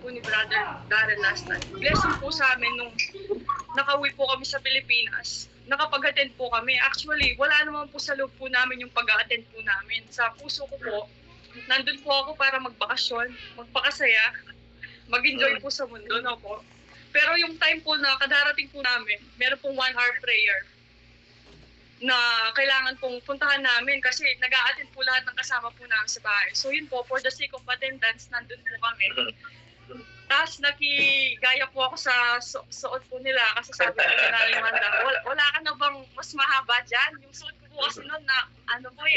po ni Brother Darren last time. Blessing po sa amin nung nakauwi po kami sa Pilipinas. Nakapag-attend po kami. Actually, wala naman po sa loob po namin yung pag-attend po namin. Sa puso ko po, nandun po ako para magbakasyon, magpakasaya, mag-enjoy po sa mundo, no po. Pero yung time po na kadarating po namin, meron pong 1 hour prayer na kailangan pong puntahan namin kasi nag-a-attend po lahat ng kasama po namin sa bahay. So yun po, for the sake of attendance, nandun po kami. Tapos nakigaya po ako sa suot po nila kasi sabi ko nila ni Manda, wala ka na bang mas mahaba dyan? Yung suot ko po kasi noon na ano po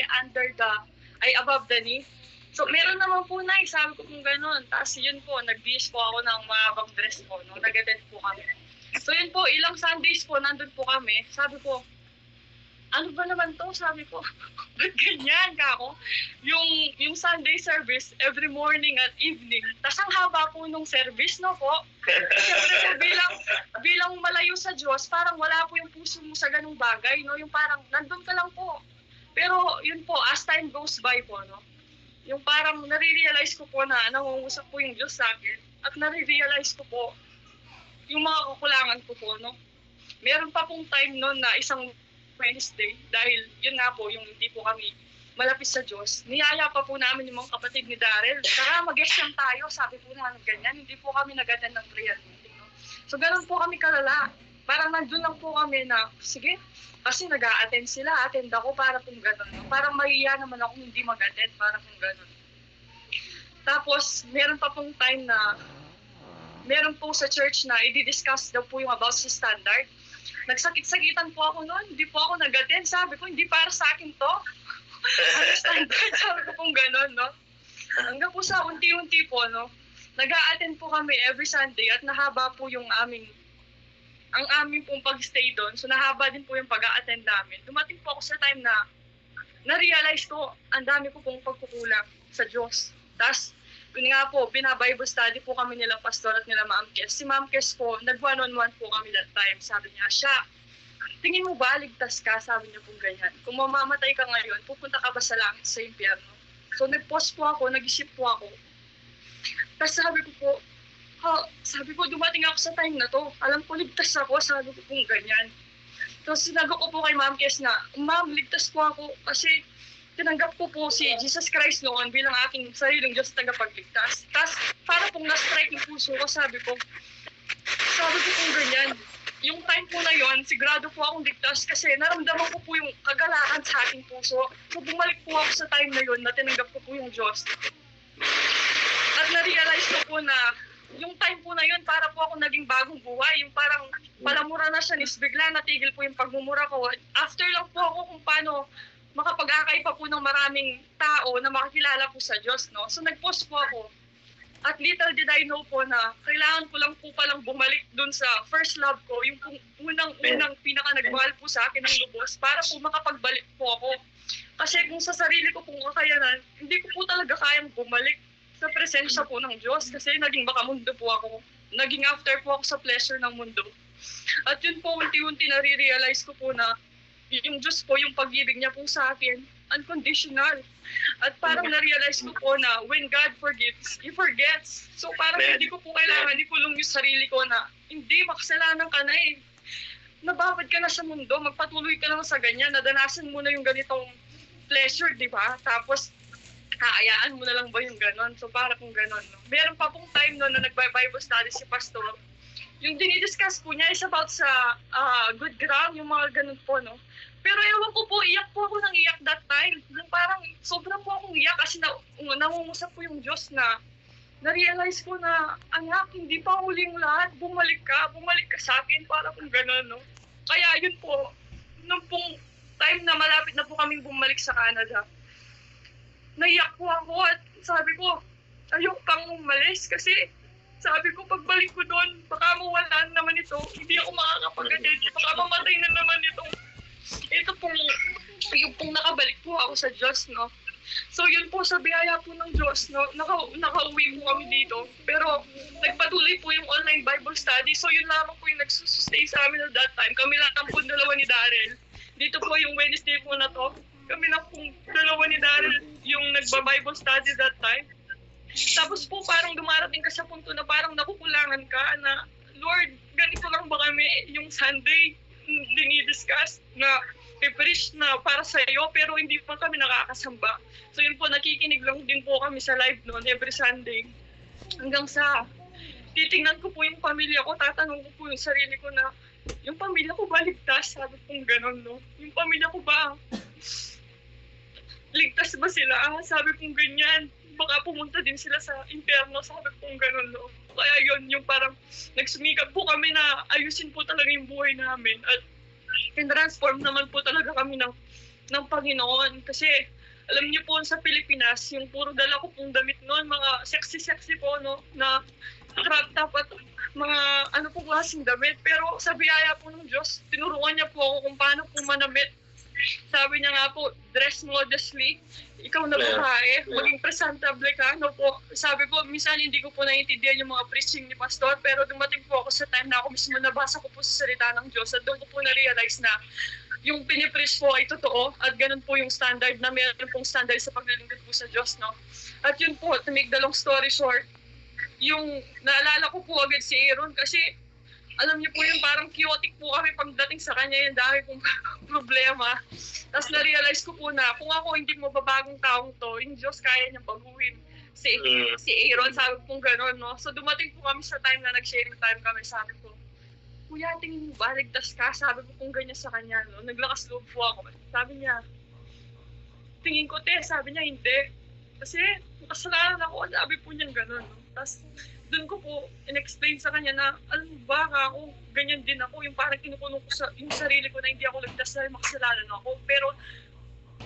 above the knee. So meron naman po na sabi ko kung gano'n. Tapos yun po, nag-bihis po ako ng mahabang dress po, no? Nag-attend po kami. So yun po, ilang Sundays po, nandun po kami. Sabi ko, ano ba naman to? Sabi ko, ba't ganyan ka ako? Yung Sunday service, every morning at evening. Tapos ang haba po nung service, no po? Siyempre po, bilang malayo sa Diyos, parang wala po yung puso mo sa ganung bagay, no? Yung parang nandun ka lang po. Pero yun po, as time goes by po, no? Yung parang nare-realize ko po na nangungusap po yung Diyos sa akin. At nare-realize ko po yung mga kakulangan ko po, no? Meron pa pong time noon na isang Wednesday, dahil yun nga po, yung hindi po kami malapit sa Diyos, niyaya pa po namin yung mga kapatid ni Darrell. Tara, mag-exam tayo, sabi po namin ganyan. Hindi po kami nag-attend ng prayer meeting. No? So, ganun po kami kalala. Parang nandun lang po kami na, sige, kasi nag-a-attend sila, attend ako para pong ganun. No? Parang mahiya naman ako hindi mag-attend para pong ganun. Tapos, meron pa pong time na, meron po sa church na i-discuss daw po yung about sa standard. Nagsakit-sakitan po ako noon, hindi po ako nag-attend. Sabi ko, hindi para sa akin to. Standard, sabi ko kung gano'n, no? Hanggang po sa unti-unti po, no? Nag-a-attend po kami every Sunday at nahaba po yung ang aming pong pag-stay doon. So nahaba din po yung pag-a-attend namin. Dumating po ako sa time na na-realize ko, ang dami ko pong pagkukulang sa Diyos. Tapos, yun nga po, bina-Bible study po kami nila Pastor at nila Ma'am Kes. Si Ma'am Kes po, nag-one-on-one po kami that time. Sabi niya, siya, tingin mo ba, ligtas ka? Sabi niya pong ganyan. Kung mamamatay ka ngayon, pupunta ka ba sa langit, sa impyerno? So nag-pause po ako, nag-isip po ako. Tapos sabi ko, dumating ako sa time na to. Alam ko, ligtas ako. Sabi ko pong ganyan. Tapos sinagot ko po kay Ma'am Kes na, Ma'am, ligtas po ako kasi tinanggap ko po si Jesus Christ noon bilang aking sariling Diyos tagapagligtas. Tapos, para pong na-strike yung puso ko, sabi ko kung ganyan. Yung time po na yon, sigurado po akong ligtas kasi naramdaman ko po yung kagalakan sa aking puso. So, bumalik po ako sa time na yon na tinanggap ko po yung Diyos. At na-realize ko po na yung time po na yon, para po ako naging bagong buhay. Yung parang palamura na siya, bigla natigil po yung pagmumura ko. After lang po ako kung paano makapag-akay pa po ng maraming tao na makakilala po sa Diyos, no? So nag-post po ako. At little did I know po na kailangan ko lang po palang bumalik dun sa first love ko, yung unang pinaka-nagmahal po sa akin ng lubos, para po makapagbalik po ako. Kasi kung sa sarili ko pong kakayanan, hindi ko po talaga kayang bumalik sa presensya po ng Diyos kasi naging bakamundo po ako. Naging after po ako sa pleasure ng mundo. At yun po, unti-unti nare-realize ko po na yung Diyos po, yung pag-ibig niya po sa akin, unconditional. At parang na-realize ko po na when God forgives, He forgets. So parang hindi ko po kailangan ikulong yung sarili ko na hindi, makasalanan ka na eh. Nababad ka na sa mundo, magpatuloy ka lang sa ganyan, nadanasan mo na yung ganitong pleasure, di ba? Tapos, haayaan mo na lang ba yung ganon? So parang kung ganon, no? Meron pa pong time no, na nag-Bible study si Pastor. Yung dinidiscuss po niya is about sa good ground, yung mga ganon po, no? Pero ewan ko po, iyak po ako ng iyak that time. Yung parang sobrang po akong iyak kasi nangungusap po yung Diyos na na-realize ko na, anak, hindi pa huling lahat, bumalik ka sa akin, para kung gano'n, no? Kaya yun po, nung pong time na malapit na po kaming bumalik sa Canada, naiyak po ako at sabi ko, ayoko pang umalis kasi sabi ko, pagbalik ko doon, baka mawalan naman ito, hindi ako makakapag-attend, baka mamatay na naman ito pong, yung pong nakabalik po ako sa Diyos, no? So yun po, sa biyaya po ng Diyos, no? Nakauwi po kami dito, pero nagpatuloy po yung online Bible study, so yun lamang po yung nagsusustay sa amin at that time. Kami lang po dalawa ni Darrell. Dito po yung Wednesday po na to, kami lang po dalawa ni Darrell yung nagba-Bible study that time. Tapos po parang dumarating ka sa punto na parang nakukulangan ka na, Lord, ganito lang ba kami yung Sunday dinidiscuss na preach na para sa iyo pero hindi pa kami nakakasamba. So yun po, nakikinig lang din po kami sa live noon every Sunday. Hanggang sa titingnan ko po yung pamilya ko, tatanong ko po yung sarili ko na, yung pamilya ko ba ligtas? Sabi kong gano'n, no? Yung pamilya ko ba ligtas ba sila? Sabi kong ganyan. Baka pumunta din sila sa impyerno. Sabi kong gano'n, no? Kaya yun, yung parang nagsumikap po kami na ayusin po talaga yung buhay namin. At transform naman po talaga kami ng Panginoon. Kasi alam niyo po sa Pilipinas, yung puro dala ko pong damit noon, mga sexy-sexy po, no? Na crop top at mga ano po klaseng damit. Pero sa biyaya po ng Diyos, tinuruan niya po ako kung paano po manamit. Sabi niya nga po, dress modestly. Ikaw na babae, maging presentable ka. No po, sabi ko, minsan hindi ko po naiintindihan yung mga preaching ni Pastor, pero dumating po ako sa time na ako mismo nabasa ko po sa salita ng Diyos at doon ko po na-realize na yung pinipreach po ay totoo at ganun po yung standard na meron pong standard sa paglilingkod po sa Diyos, no? At yun po, to make the long story short, yung naalala ko po agad si Aaron kasi alam niyo po yung parang chaotic po kami pagdating sa kanya, yung dami pong problema. Tapos na-realize ko po na kung ako hindi mababagong taong to, yung Diyos kaya niyang baguhin. Si Aaron, sabi ko gano'n, no? So dumating po kami sa time na nag-sharing time kami, sabi ko, Kuya, tingin mo ba, ligtas ka? Sabi ko kung ganyan sa kanya, no? Naglakas loob po ako. Sabi niya, tingin ko, sabi niya, hindi. Kasi makasalanan ako, sabi po niyang gano'n, no? Tapos doon ko po in-explain sa kanya na, alam mo ba, ako, ganyan din ako, yung parang kinukuno ko yung sarili ko na hindi ako ligtas dahil makasalanan ako. Pero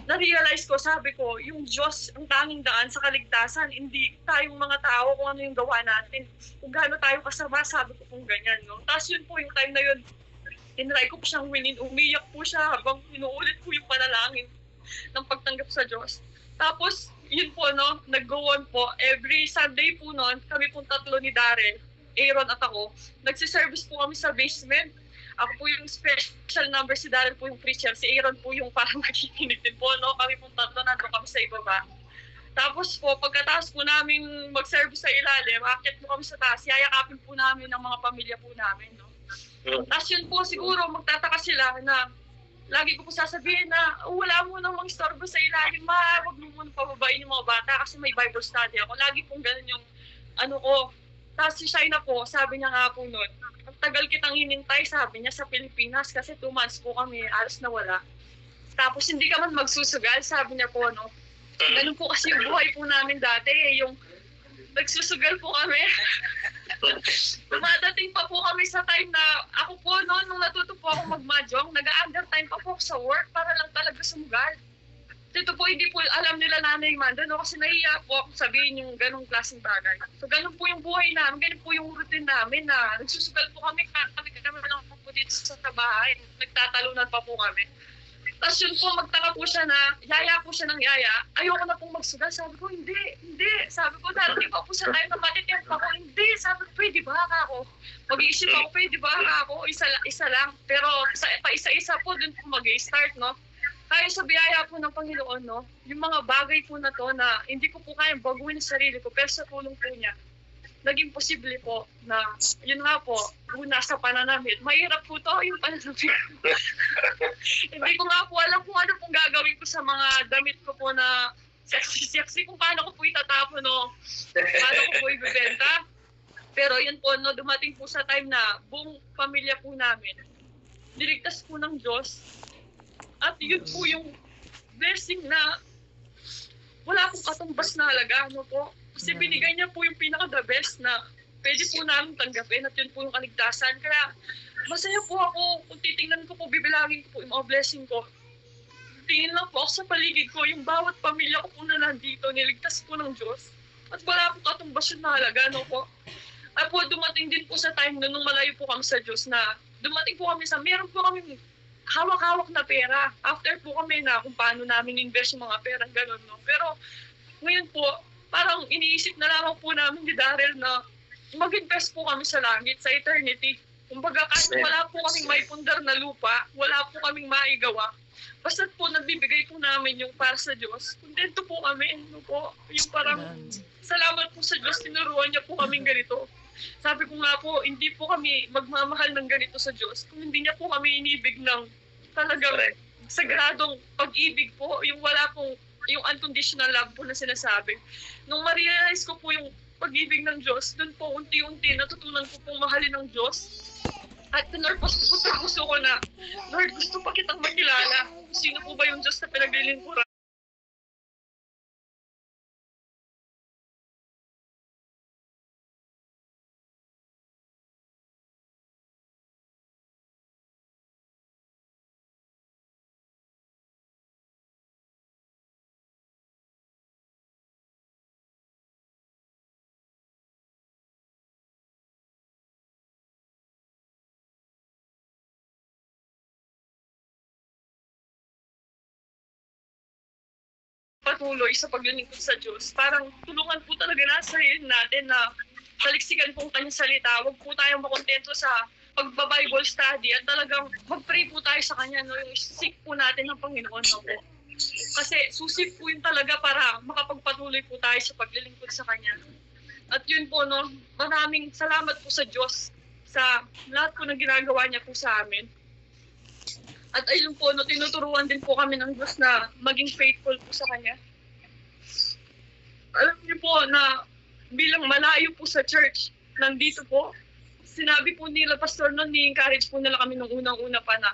na-realize ko, sabi ko, yung Diyos ang tanging daan sa kaligtasan, hindi tayong mga tao kung ano yung gawa natin. Kung gaano tayo kasama, sabi ko kung ganyan, no? Tapos yun po yung time na yun, tinry ko po siyang winin, umiyak po siya habang inuulit ko yung panalangin ng pagtanggap sa Diyos. Tapos, yun po, no, nag-go on po. Every Sunday po noon, kami pong tatlo ni Darren, Aaron at ako, nagsiservice po kami sa basement. Ako po yung special number, si Darren po yung preacher, si Aaron po yung parang nakikinig din po, no? Kami pong tatlo nandun kami sa ibaba. Tapos po, pagkatapos po namin mag-service sa ilalim, akit po kami sa taas, yayakapin po namin ng mga pamilya po namin, no? Tapos yun po, siguro magtataka sila na lagi ko po sasabihin na wala mo namang istorbo sa ilalim, huwag mo muna pababain yung mga bata kasi may Bible study ako. Lagi pong ganun yung ano ko. Tapos si Shaina po, sabi niya nga po noon, ang tagal kitang hinintay, sabi niya, sa Pilipinas kasi 2 months po kami, alas na wala. Tapos hindi ka man magsusugal, sabi niya po, no. Ganun po kasi yung buhay po namin dati, yung nagsusugal po kami. Dumadating pa po kami sa time na ako po noon, nung natuto po ako mag-mahjong, nag-undertime pa po ako sa work para lang talaga sumugal. Dito po, hindi po alam nila Nanay Manda, no? Kasi nahiya po ako sabihin yung ganong klaseng bagay. So ganun po yung buhay namin, ganun po yung routine namin na nagsusugal po kami lang po dito sa bahay. Nagtatalunan pa po kami. Tapos yun po, magtaka po siya na, yaya po siya ng yaya, ayoko na pong magsugal. Sabi ko, hindi. Sabi ko, darating pa po sa time na matitiyang pa ko, hindi. Sabi ko, pwede ba ako? Mag-iisip ako, pwede ba ako? Isa lang. Pero pa isa-isa po, dun po mag-i-start, no? Kaya sa biyaya po ng Panginoon, no? Yung mga bagay po na to na hindi ko po kayang baguhin sa sarili ko, pero sa tulong po niya, naging posible po na, yun nga po, una sa pananamit. Mahirap po to, yung pananamit. Hindi ko nga po alam kung ano pong gagawin ko sa mga damit ko po na sexy, kung paano ko po itatapon, no? Paano ko po ibibenta. Pero yun po, no, dumating po sa time na buong pamilya po namin, niligtas po ng Diyos. At yun po yung blessing na wala akong katumbas na halaga, no po? Kasi binigay niya po yung pinaka-the best na pwede po namin tanggapin at yun po yung kaligtasan. Kaya masaya po ako kung titingnan ko po, bibilangin ko po yung mga blessing ko. Tingin lang po ako sa paligid ko, yung bawat pamilya ko po na nandito, niligtas po ng Diyos. At wala akong katumbas yun na halaga, no po? At po dumating din po sa time na nung malayo po kami sa Diyos na dumating po kami sa, meron po kami hawak-hawak na pera. After po kami na kung paano namin invest yung mga perang gano'n, no? Pero ngayon po, parang iniisip na lamang po namin ni Darrell na mag-invest po kami sa langit, sa eternity. Kumbaga, kahit wala po kaming maipundar na lupa, wala po kaming maigawa, Basta po nagbibigay po namin yung para sa Diyos. Kontento po kami. No po? Yung parang salamat po sa Diyos, tinuruan niya po kaming ganito. Sabi ko nga po, hindi po kami magmamahal ng ganito sa Diyos kung hindi niya po kami inibig ng talagang sagradong pag-ibig po, yung wala pong, yung unconditional love po na sinasabi. Nung ma-realize ko po yung pag-ibig ng Diyos, dun po unti-unti natutunan ko pong mahalin ng Diyos. At pinurpose ko po sa puso ko na, Lord, gusto pa kitang makilala. Sino po ba yung Diyos na pinaglilingkuran? Patuloy sa paglilingkod sa Diyos. Parang tulungan po talaga na sa sarili natin na taliksikan po kanyang salita. Huwag po tayong makontento sa pagba-Bible study at talagang mag-pray po tayo sa Kanya. No? Yung seek po natin ng Panginoon. No? Kasi susi po yun talaga para makapagpatuloy po tayo sa paglilingkod sa Kanya. At yun po, no, maraming salamat po sa Diyos sa lahat po ng ginagawa niya po sa amin. At ayun po, no, tinuturuan din po kami ng Diyos na maging faithful po sa Kanya. Alam niyo po na bilang malayo po sa church, nandito po, sinabi po nila, Pastor, noon, ni-encourage po nila kami nung unang-una pa na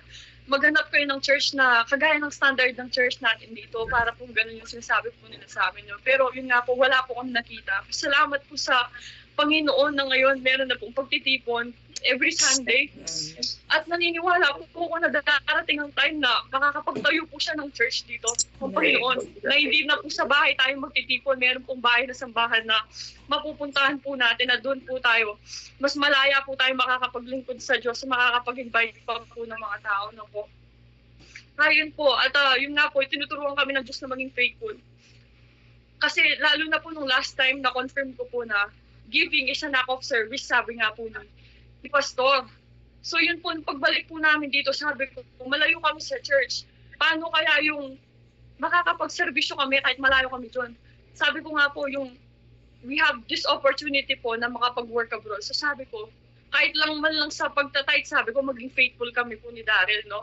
maghanap kayo ng church na kagaya ng standard ng church natin dito para po ganun yung sinasabi po nila sa amin. No? Pero yun nga po, wala po kami nakita. Salamat po sa Panginoon na ngayon meron na pong pagtitipon every Sunday. At naniniwala po ako na darating ang time na makakapagtayo po siya ng church dito ng Panginoon. Na hindi na po sa bahay tayo magtitipon. Meron pong bahay na sambahan na mapupuntahan po natin na doon po tayo. Mas malaya po tayo makakapaglingkod sa Diyos, makakapag-invite pa po ng mga tao. No po. Ayun po. At yun nga po, tinuturuan kami ng Diyos na maging faithful. Kasi lalo na po nung last time na-confirm ko po na giving is an act of service, sabi nga po ni Pastor. So yun po, pagbalik po namin dito, sabi ko, malayo kami sa church. Paano kaya yung makakapag-servisyo kami kahit malayo kami dyan? Sabi ko nga po, yung we have this opportunity po na makapag-work abroad. So sabi ko, kahit lang man lang sa pagtatayt, sabi ko, maging faithful kami po ni Daryl, no?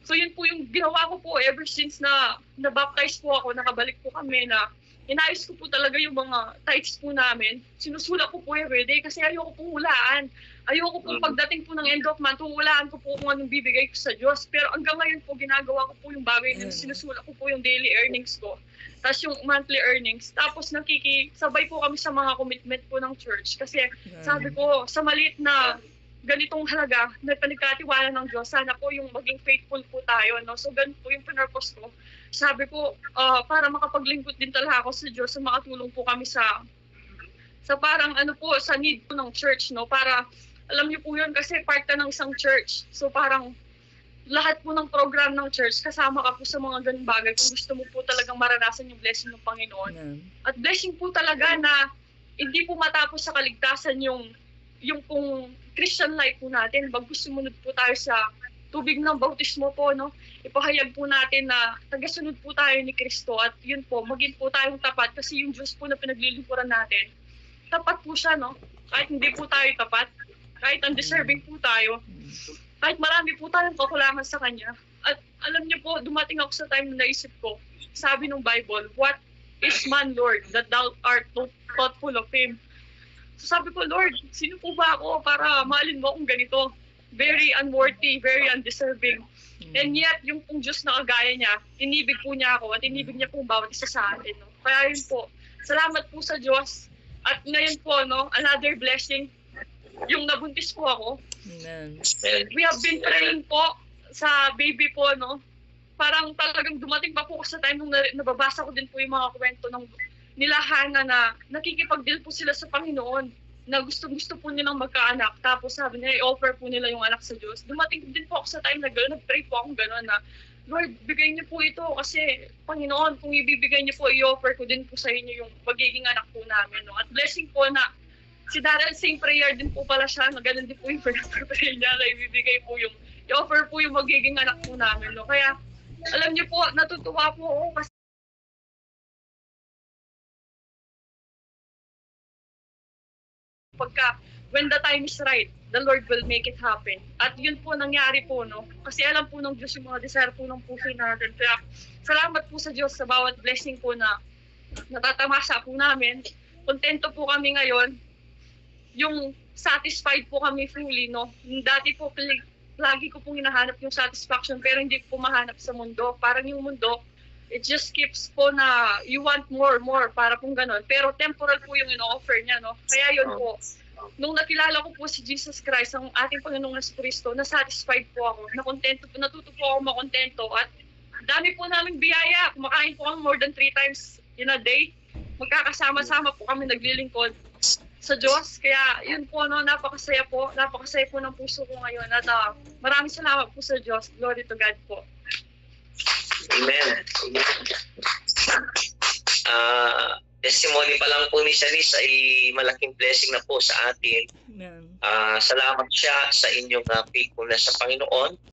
So yun po yung ginawa ko po ever since na na-baptize po ako, nakabalik po kami na inayos ko po talaga yung mga tithes po namin. Sinusula ko po everyday kasi ayoko pong hulaan. Ayoko pong pagdating po ng end of month, hulaan ko po kung anong bibigay ko sa Diyos. Pero hanggang ngayon po, ginagawa ko po yung bagay na sinusula ko po yung daily earnings ko. Tapos yung monthly earnings. Tapos nakikisabay po kami sa mga commitment po ng church. Kasi sabi ko, sa maliit na ganitong halaga na pinagkatiwala ng Diyos, sana po yung maging faithful po tayo. No? So ganun po yung pinurpose ko. Sabi ko, para makapaglingkod din talaga ako sa Diyos, so makatulong po kami sa parang ano po, sa need po ng church, no? Para, alam niyo po yun, kasi part ka ng isang church. So parang, lahat po ng program ng church, kasama ka po sa mga ganung bagay kung gusto mo po talagang maranasan yung blessing ng Panginoon. At blessing po talaga na hindi po matapos sa kaligtasan yung pong Christian life po natin. Gusto-munod po tayo sa tubig ng bautismo po, no? Ipahayag po natin na tagasunod po tayo ni Kristo at yun po, maging po tayong tapat kasi yung Diyos po na pinaglilingkuran natin, tapat po siya, no? Kahit hindi po tayo tapat, kahit undeserving po tayo, kahit marami po tayong kakulangan sa Kanya. At alam niyo po, dumating ako sa time na naisip ko, sabi ng Bible, what is man, Lord, that thou art thoughtful of Him? So sabi ko, Lord, sino po ba ako para mahalin mo akong ganito? Very unworthy, very undeserving. And yet, yung pong Diyos na kagaya niya, inibig po niya ako at inibig niya po bawat isa sa atin. No? Kaya yun po, salamat po sa Diyos. At ngayon po, no, another blessing, yung nabuntis po ako. Amen. We have been praying po sa baby po, no. Parang talagang dumating pa po sa time nung nababasa ko din po yung mga kwento ng nila Hana na nakikipag-deal po sila sa Panginoon na gusto po nilang magkaanak. Tapos sabi niya, i-offer po nila yung anak sa Diyos. Dumating din po ako sa time na gano'n, nag-pray po akong gano'n na, Lord, bigay niyo po ito kasi, Panginoon, kung ibibigay niyo po, i-offer ko din po sa inyo yung magiging anak po namin. No? At blessing po na, si Daryl, same prayer din po pala siya, na gano'n din po yung prayer niya, na ibibigay po yung, i-offer po yung magiging anak po namin. No? Kaya, Alam niyo po, natutuwa po ako kasi pagka when the time is right, the Lord will make it happen. At yun po nangyari po, no? Kasi alam po ng Diyos yung mga desire po ng puso natin. Kaya salamat po sa Diyos sa bawat blessing po na natatamasa po namin. Kontento po kami ngayon. Yung satisfied po kami fully, no? Dati po, lagi ko pong hinahanap yung satisfaction pero hindi ko po mahanap sa mundo. Parang yung mundo, it just keeps po na you want more, para pong ganun. Pero temporal po yung ino-offer niya, no? Kaya yun po, nung nakilala ko po si Jesus Christ, ang ating Panginoong Jesucristo, na-satisfied po ako, na-contento po, natuto po ako makontento. At dami po naming biyaya. Kumakain po kami more than 3 times in a day. Magkakasama-sama po kami naglilingkod sa Diyos. Kaya yun po, no, napakasaya po ng puso ko ngayon. At maraming salamat po sa Diyos. Glory to God po. Amen. Testimony pa lang po ni Shanice ay malaking blessing na po sa atin. Amen. Salamat siya sa inyong faithfulness sa Panginoon.